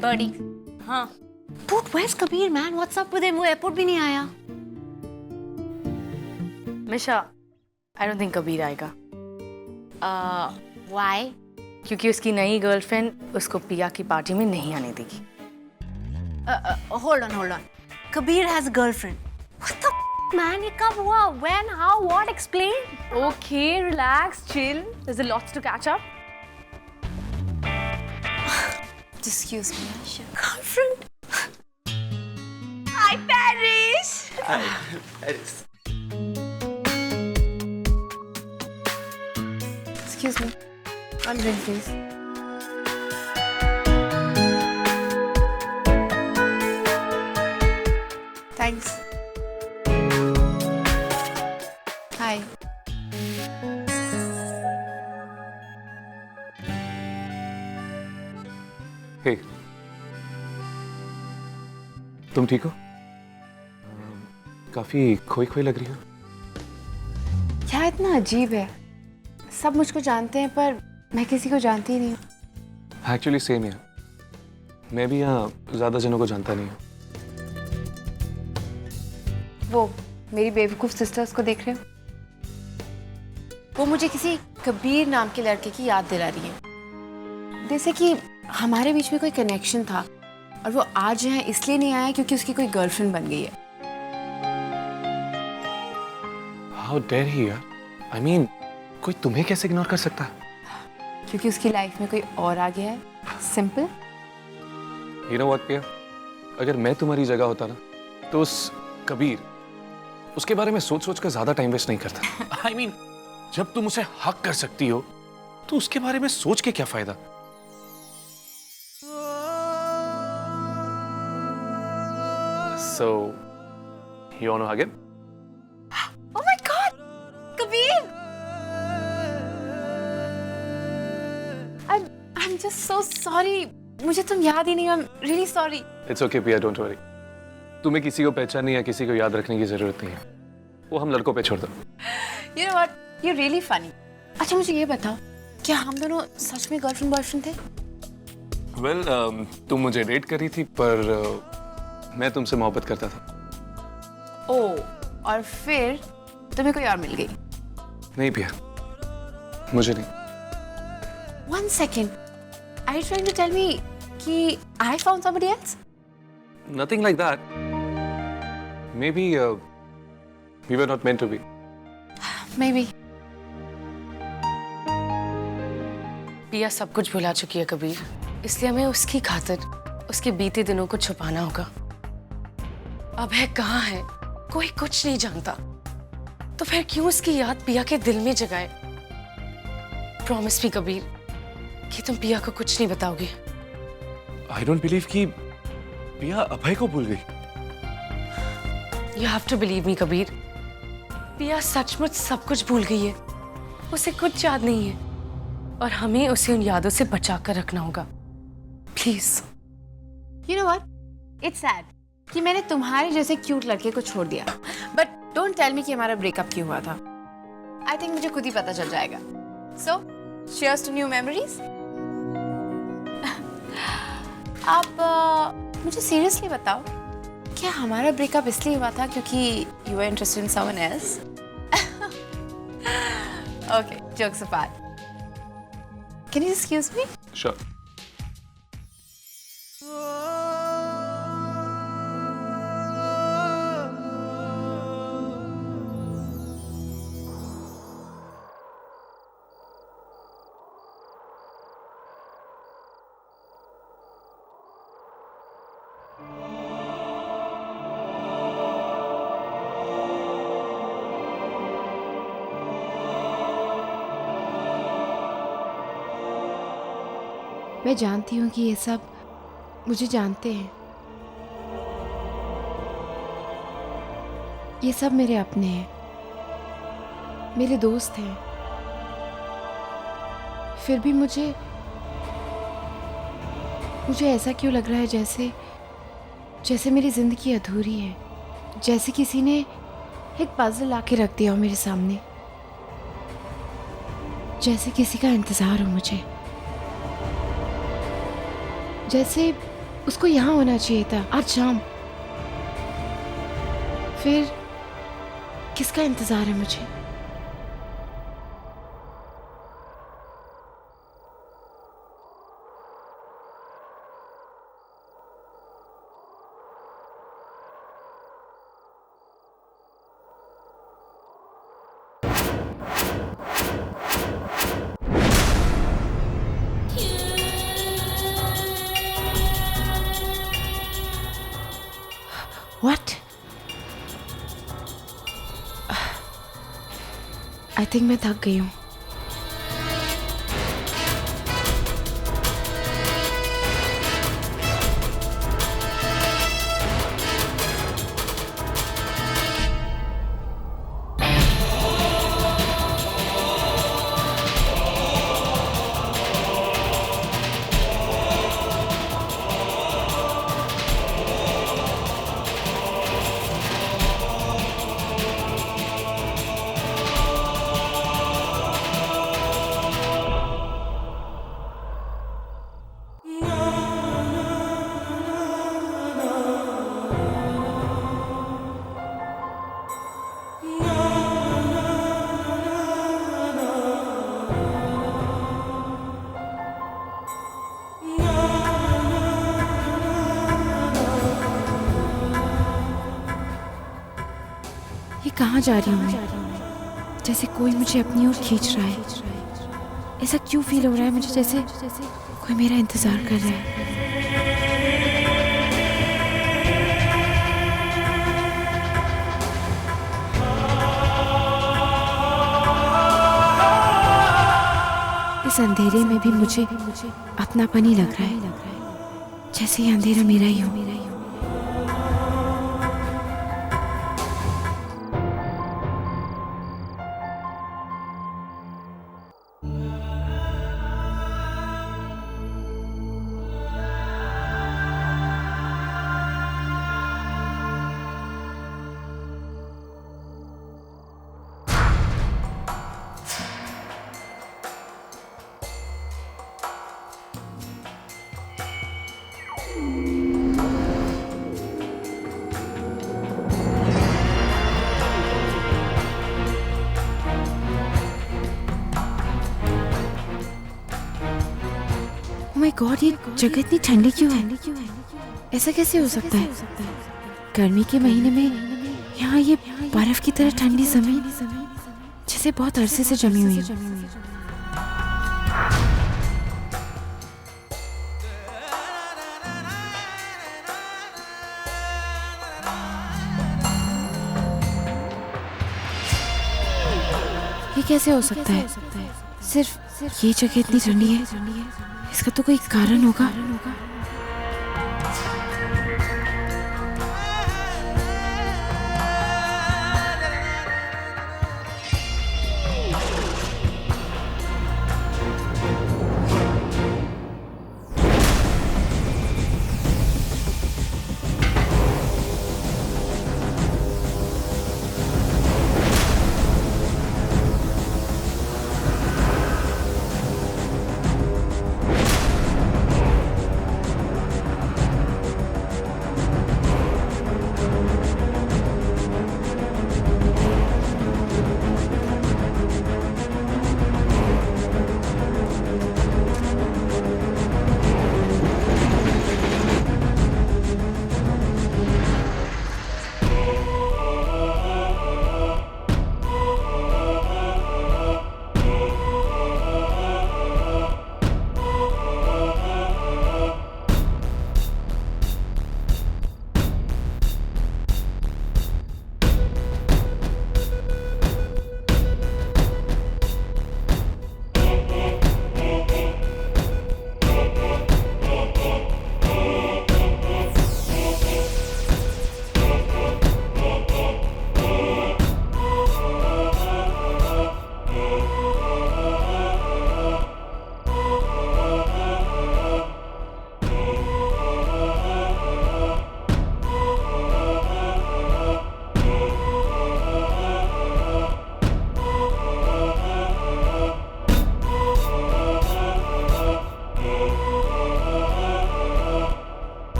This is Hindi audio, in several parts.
बड़ी। हाँ। Dude, where's Kabir, man? What's up with him? वो एयरपोर्ट भी नहीं आया। मिशा, I don't think कबीर आएगा। Why? क्योंकि उसकी नई गर्लफ्रेंड उसको पिया की पार्टी में नहीं आने देगी। Hold on. Kabir has a girlfriend. What the man? ये कब हुआ? When? How? What? Explain. Okay, relax, chill. There's a lot to catch up. Excuse me. Girlfriend. Hi, Paris. Hi, Paris. Excuse me. One drink, please. Thanks. Hi. Hey. तुम ठीक हो? काफी खोई लग रही हो। क्या इतना अजीब है? सब मुझको जानते हैं पर मैं किसी को जानती ही नहीं हूँ। एक्चुअली सेम है। मैं भी यहाँ ज्यादा जनों को जानता नहीं हूँ। वो मेरी बेवकूफ सिस्टर्स को देख रहे हो? वो मुझे किसी कबीर नाम के लड़के की याद दिला रही है, जैसे कि हमारे बीच में कोई कनेक्शन था और वो आज यहाँ इसलिए नहीं आया क्योंकि उसकी कोई गर्लफ्रेंड बन गई है। How dare he यार? I mean, कोई तुम्हें कैसे इग्नोर कर सकता है? क्योंकि उसकी लाइफ में कोई और आ गया है। सिंपल। You know what, पिया? अगर मैं तुम्हारी जगह होता ना, तो उस कबीर, उसके बारे में सोच कर ज्यादा टाइम वेस्ट नहीं करता। I mean, जब तुम उसे हक कर सकती हो, तो उसके बारे में सोच के क्या फायदा? So, you wanna hug him? Oh my God, Kabir! I'm just so sorry. मुझे तुम याद ही नहीं। I'm really sorry. It's okay, पिया, don't worry. तुम्हें किसी को पहचानने या किसी को याद रखने की जरूरत नहीं है। वो हम लड़कों पे छोड़ दो। You know what? You're really funny. अच्छा मुझे ये बताओ, क्या हम दोनों सच में गर्लफ्रेंड बॉयफ्रेंड थे? Well, तुम मुझे डेट करी थी पर मैं तुमसे मोहब्बत करता था। ओह, और फिर तुम्हें कोई और मिल गई? नहीं पिया, मुझे नहीं। One second. Are you trying to tell me कि I found somebody else? Nothing like that. Maybe we were not meant to be. Maybe. पिया सब कुछ भुला चुकी है कबीर, इसलिए हमें उसकी खातिर उसके बीते दिनों को छुपाना होगा। अब है कहाँ है, कोई कुछ नहीं जानता, तो फिर क्यों उसकी याद पिया के दिल में जगाए? प्रॉमिस भी कबीर कि तुम पिया को कुछ नहीं बताओगे। I don't believe कि पिया अभय को भूल गई। You have to believe me Kabir, पिया सचमुच सब कुछ भूल गई है। उसे कुछ याद नहीं है और हमें उसे उन यादों से बचा कर रखना होगा। Please. You know what? It's sad कि मैंने तुम्हारे जैसे क्यूट लड़के को छोड़ दिया। But don't tell me कि हमारा ब्रेकअप क्यों हुआ था। I think मुझे खुद ही पता चल जाएगा। So, cheers to new memories. अब मुझे सीरियसली बताओ, क्या हमारा ब्रेकअप इसलिए हुआ था क्योंकि you were interested in someone else? Okay, jokes apart. Can you excuse me? Sure. मैं जानती हूँ कि ये सब मुझे जानते हैं। ये सब मेरे अपने हैं, मेरे दोस्त हैं। फिर भी मुझे ऐसा क्यों लग रहा है जैसे मेरी जिंदगी अधूरी है, जैसे किसी ने एक पजल लाके रख दिया हो मेरे सामने, जैसे किसी का इंतजार हो मुझे, जैसे उसको यहाँ होना चाहिए था आज शाम। फिर किसका इंतजार है मुझे? What? I think मैं थक गई हूँ। ये कहाँ जा रही हूँ मैं? जैसे कोई मुझे अपनी ओर खींच रहा है। ऐसा क्यों फील हो रहा है मुझे, जैसे कोई मेरा इंतजार कर रहा है। इस अंधेरे में भी मुझे अपनापन ही लग रहा है, जैसे ये अंधेरा मेरा ही हो। माय गॉड, ये जगह इतनी ठंडी क्यों है? ऐसा कैसे हो सकता है? गर्मी के महीने में यहाँ ये बर्फ की तरह ठंडी जमीन जैसे बहुत अरसे से जमी हुई है। ये कैसे हो सकता है? सिर्फ ये जगह इतनी ठंडी है, इसका तो कोई कारण होगा।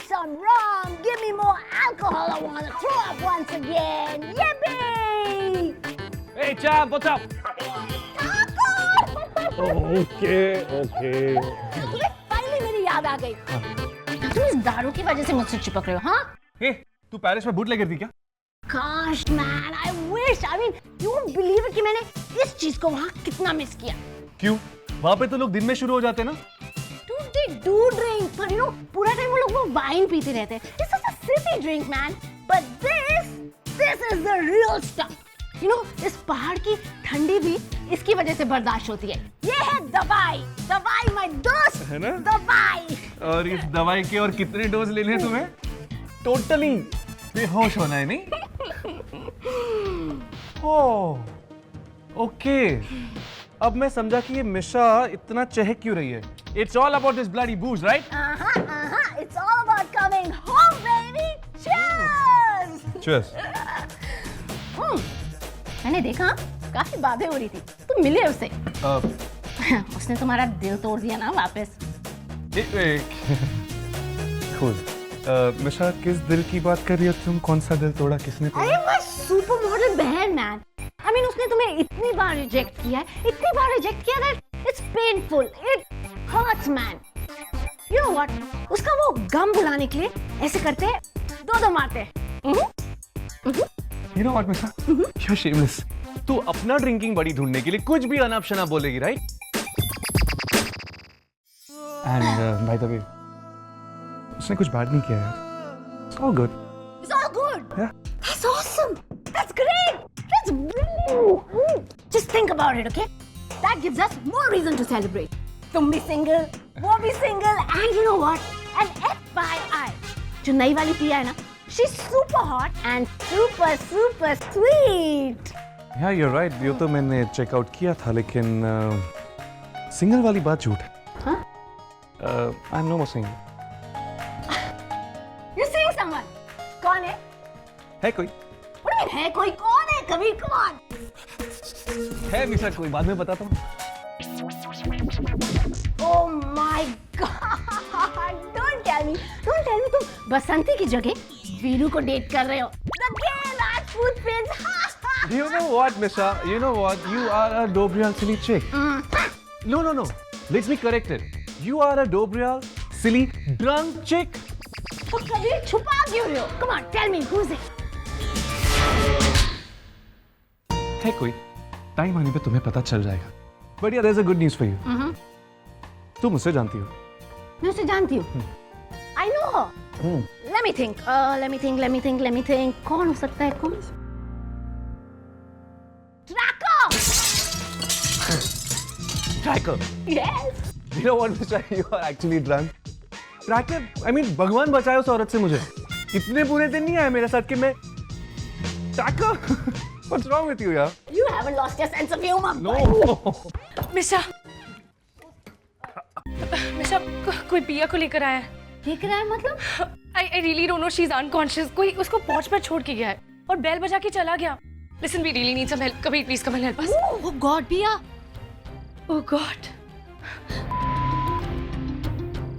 some rum. Give me more alcohol. I want to throw up once again. Yippee! Hey, champ, what's up? Okay. Finally मेरी याद आ गई। तुम इस दारू की वजह से मुझसे चिपक रहे हो, हाँ? Hey, तू पेरिस में बूट लेकर दी क्या? Gosh man, I wish. I mean, you won't believe it कि मैंने इस चीज को वहाँ कितना मिस किया। क्यों? वहाँ पे तो लोग दिन में शुरू हो जाते हैं ना? Dude, they do drink, but you know, पूरा टाइम वो लोग वो वाइन पीते रहते हैं। It's such a silly drink, man. But this is the real stuff. You know, इस पहाड़ की ठंडी भी इसकी वजह से बर्दाश्त होती है। ये है दवाई my दोस्त, है ना? दवाई। और इस दवाई के और कितने डोज लेने हैं तुम्हें? टोटली बेहोश होना है नहीं? ओह, ओके। अब मैं समझा कि ये मिशा इतना चहक क्यों रही है। It's all about this bloody booze, right? It's all about coming home, baby. Cheers. Cheers. मैंने देखा काफी बातें हो रही थी। तुम मिले उससे? उसने तुम्हारा दिल तोड़ दिया ना वापस। Cool. मिशा किस दिल की बात कर रही हो तुम? कौन सा दिल तोड़ा? किसने तोड़ा? अरे मैं सुपर मॉडल बहन मैन। I mean, उसने तुम्हें इतनी बार रिजेक्ट किया है, इतनी बार रिजेक्ट किया that it's painful, it hurts man. You know what? उसका वो गम भुलाने के लिए ऐसे करते हैं, दो मारते हैं। You know what, Misha? You're shameless. तू अपना ड्रिंकिंग बड़ी ढूंढने के लिए कुछ भी अनाप शनाप बोलेगी, right? And by the way, उसने कुछ बैड नहीं किया यार। It's all good. It's all good. Yeah. That's awesome. That's great. That's brilliant. Just think about it, okay? That gives us more reason to celebrate. तुम भी single, वो भी single, and you know what? And FYI, जो नई वाली पिया है ना, she's super hot and super sweet. Yeah, you're right. ये तो मैंने चेकआउट किया था, लेकिन सिंगल वाली बात झूठ है। हाँ? I'm no more single. You're seeing someone? कौन है? है कोई? What do you mean है कोई? कौन है? Kabir, come on. है मिशा कोई, बाद में बताता हूँ। Oh my God! Don't tell me तुम बसंती की जगह वीरू को डेट कर रहे हो। The gay Rajput prince. You know what, Misha? You know what? You are a Dobrial silly chick. No. Let's be corrected. You are a Dobrial silly drunk chick. तो कबीर छुपा क्यों रहे हो? Come on, tell me who's it? है कोई, टाइम आने पे तुम्हें पता चल जाएगा। But yeah, there's a good news for you. तुम मुझसे जानती हो। मैं उसे जानती हूँ। I know her. Let me think. कौन हो सकता है? कौन? Tracker. Yes. You know what, Misha? You are actually drunk. Tracker. I mean, भगवान बचाए उस औरत से मुझे। इतने बुरे दिन नहीं आए मेरे साथ कि मैं Tracker. What's wrong with you, यार? You haven't lost your sense of humor. No. मिशा कोई पिया को लेकर आया है। लेकर आया मतलब? I really don't know, she's unconscious. कोई उसको पोर्च पर छोड़ के गया है और बेल बजा के चला गया। Listen, we really need some help. Kabir, please come and help us. Oh God, पिया. Oh God.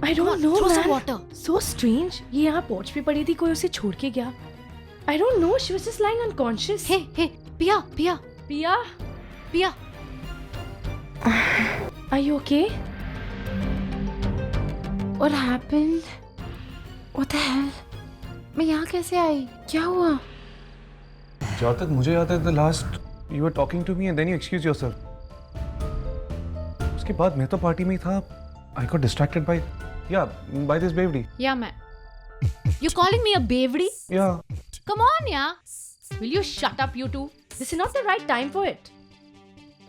I don't know, Throw man. some water. So strange. ये यहाँ पोर्च पे पड़ी थी, कोई उसे छोड़ के गया। I don't know. She was just lying unconscious. Hey, पिया. Pia. Are you okay? What happened? What the hell? मैं यहाँ कैसे आई? क्या हुआ? जहाँ तक मुझे याद है, the last you were talking to me and then you excused yourself. उसके बाद मैं तो पार्टी में ही था. I got distracted by this baby. Yeah, मैं. You calling me a baby? Yeah. Come on, yeah. Will you shut up, you two? This is not the right time for it.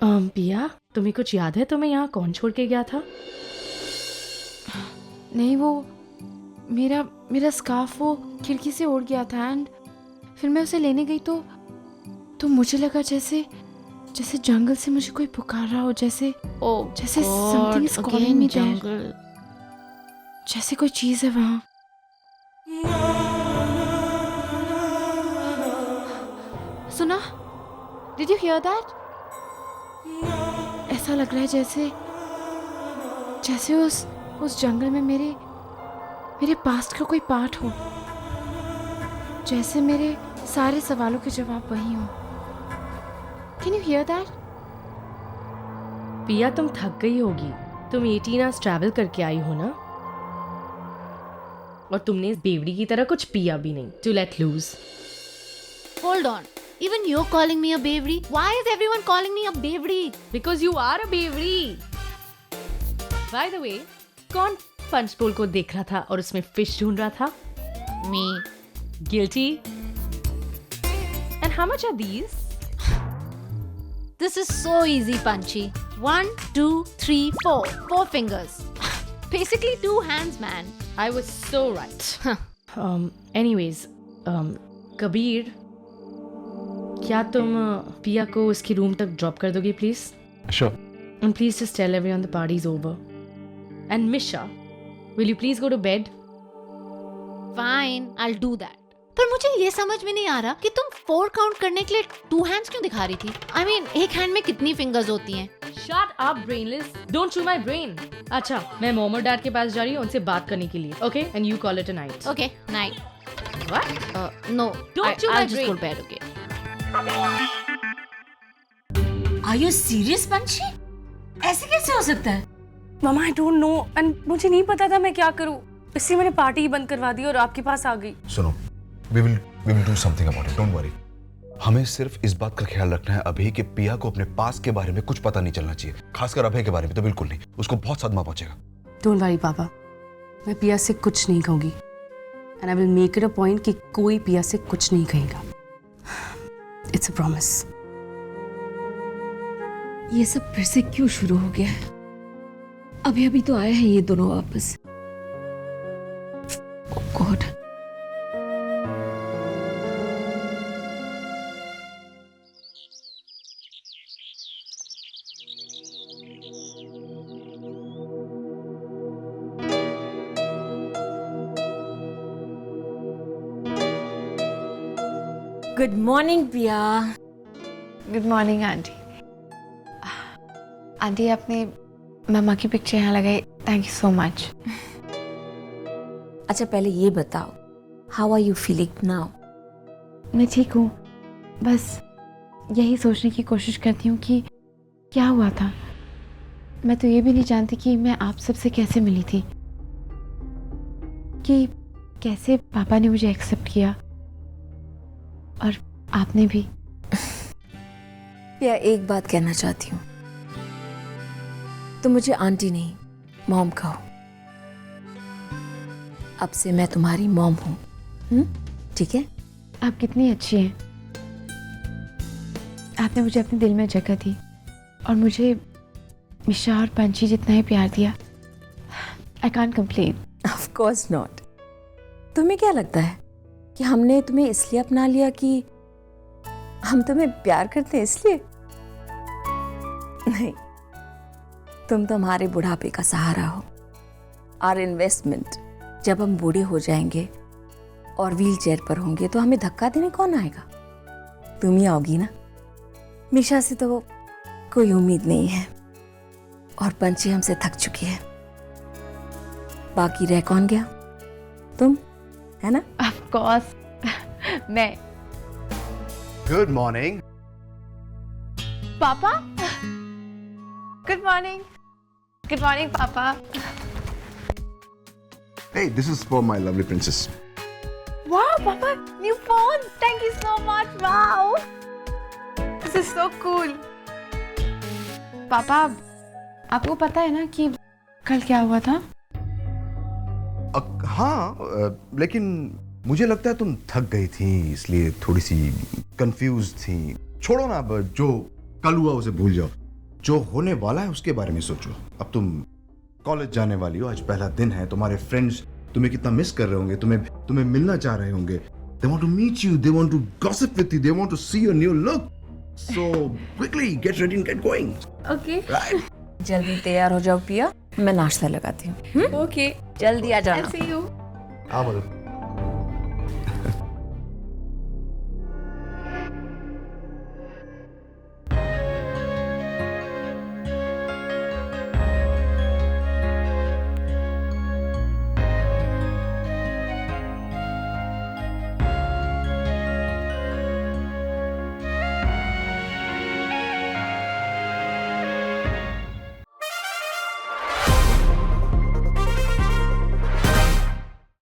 पिया, तुम्हें कुछ याद है तुम्हें यहाँ कौन छोड़ के गया था? नहीं, वो मेरा स्कार्फ वो खिड़की से उड़ गया था एंड फिर मैं उसे लेने गई तो मुझे लगा जैसे जंगल से मुझे कोई पुकार रहा हो, जैसे something is calling me there. जैसे कोई चीज है वहाँ. सुना? Did you hear that? ऐसा लग रहा है जैसे उस जंगल में मेरे मेरे पास्ट का कोई पार्ट हो, जैसे मेरे सारे सवालों के जवाब वही हो। Can you here that? पिया तुम थक गई होगी, तुम 18 आवर्स ट्रैवल करके आई हो ना, और तुमने इस बेवड़ी की तरह कुछ पिया भी नहीं to let loose. Hold on. Even you're calling me a bavery? Why is everyone calling me a bavery? Because you are a bavery. By the way, कौन पंच बोल को देख रहा था और उसमें फिश ढूंढ रहा था? Me. Guilty. And how much are these? This is so easy, Punchy. 1, 2, 3, 4. 4 fingers. Basically 2 hands, man. I was so right. Anyways, Kabir, क्या तुम पिया को उसकी रूम तक ड्रॉप कर दोगे please? Sure. And please just tell everyone the party's over. And Misha, will you please go to bed? Fine, I'll do that. पर मुझे ये समझ में नहीं आ रहा कि तुम 4 काउंट करने के लिए 2 हैंड्स क्यों दिखा रही थी? I mean, एक हैंड में कितनी फिंगर्स होती हैं? Shut up, brainless. Don't chew my brain. अच्छा, मैं मॉम और डैड के पास जा रही हूँ उनसे बात करने के लिए. Okay? And you call it a night. Okay, night. What? No, Don't chew my I'll just brain. go to bed, okay? Are you serious, पंछी? ऐसे कैसे हो सकता है? Mama, I don't know. And मुझे नहीं पता था मैं क्या करूँ. इसलिए मैंने पार्टी ही बंद करवा दी और आपके पास आ गई. सुनो, we will do something about it. Don't worry. हमें सिर्फ इस बात का ख्याल रखना है अभय कि पिया को अपने पास के बारे में कुछ पता नहीं चलना चाहिए, खासकर अभय के बारे में तो बिल्कुल नहीं. उसको बहुत सदमा पहुंचेगा. Don't worry, पापा. मैं पिया से कुछ नहीं कहूँगी. And I will make it a point कि कोई पिया से कुछ नहीं कहेगा. It's a promise. ये सब फिर से क्यों शुरू हो गया है? अभी अभी तो आए हैं ये दोनों वापस. Oh God. गुड मॉर्निंग पिया. Good morning aunty. आंटी, आपने मामा की पिक्चर यहाँ लगाई, थैंक यू सो मच. अच्छा पहले ये बताओ, how are you feeling now? मैं ठीक हूँ, बस यही सोचने की कोशिश करती हूँ कि क्या हुआ था. मैं तो ये भी नहीं जानती कि मैं आप सबसे कैसे मिली थी, कि कैसे पापा ने मुझे एक्सेप्ट किया और आपने भी. पिया एक बात कहना चाहती हूँ, तुम मुझे आंटी नहीं मॉम कहो. अब से मैं तुम्हारी मॉम हूँ, ठीक है? आप कितनी अच्छी हैं. आपने मुझे अपने दिल में जगह दी और मुझे मिशा और पंछी जितना ही प्यार दिया. I can't complain. Of course not. तुम्हें क्या लगता है कि हमने तुम्हें इसलिए अपना लिया कि हम तुम्हें प्यार करते हैं इसलिए? नहीं, तुम तो हमारे बुढ़ापे का सहारा हो, आवर इन्वेस्टमेंट. जब हम बूढ़े हो जाएंगे और व्हील चेयर पर होंगे तो हमें धक्का देने कौन आएगा? तुम ही आओगी ना. मिशा से तो कोई उम्मीद नहीं है और पंछी हमसे थक चुकी है. बाकी रह कौन गया? तुम, है ना? Of course. मैं. Good morning. पापा. Good morning. गुड मॉर्निंग पापा. Hey, this is for my lovely princess. Wow पापा, new phone. Thank you so much. Wow, this is so cool. पापा, आपको पता है ना कि कल क्या हुआ था? हाँ, लेकिन मुझे लगता है तुम थक गई थी इसलिए थोड़ी सी कंफ्यूज थी. छोड़ो ना, अब जो कल हुआ उसे भूल जाओ. जो होने वाला है उसके बारे में सोचो. अब तुम कॉलेज जाने वाली हो, आज पहला दिन है. तुम्हारे फ्रेंड्स तुम्हें कितना मिस कर रहे होंगे, तुम्हें मिलना चाह रहे होंगे. They want to meet you, they want to gossip with you, they want to see your new look. So quickly get ready and get going. Okay. Right? जल्दी तैयार हो जाओ पिया, मैं नाश्ता लगाती हूँ. ओके. जल्दी आ जाना. I'll see you. हाँ, मदर.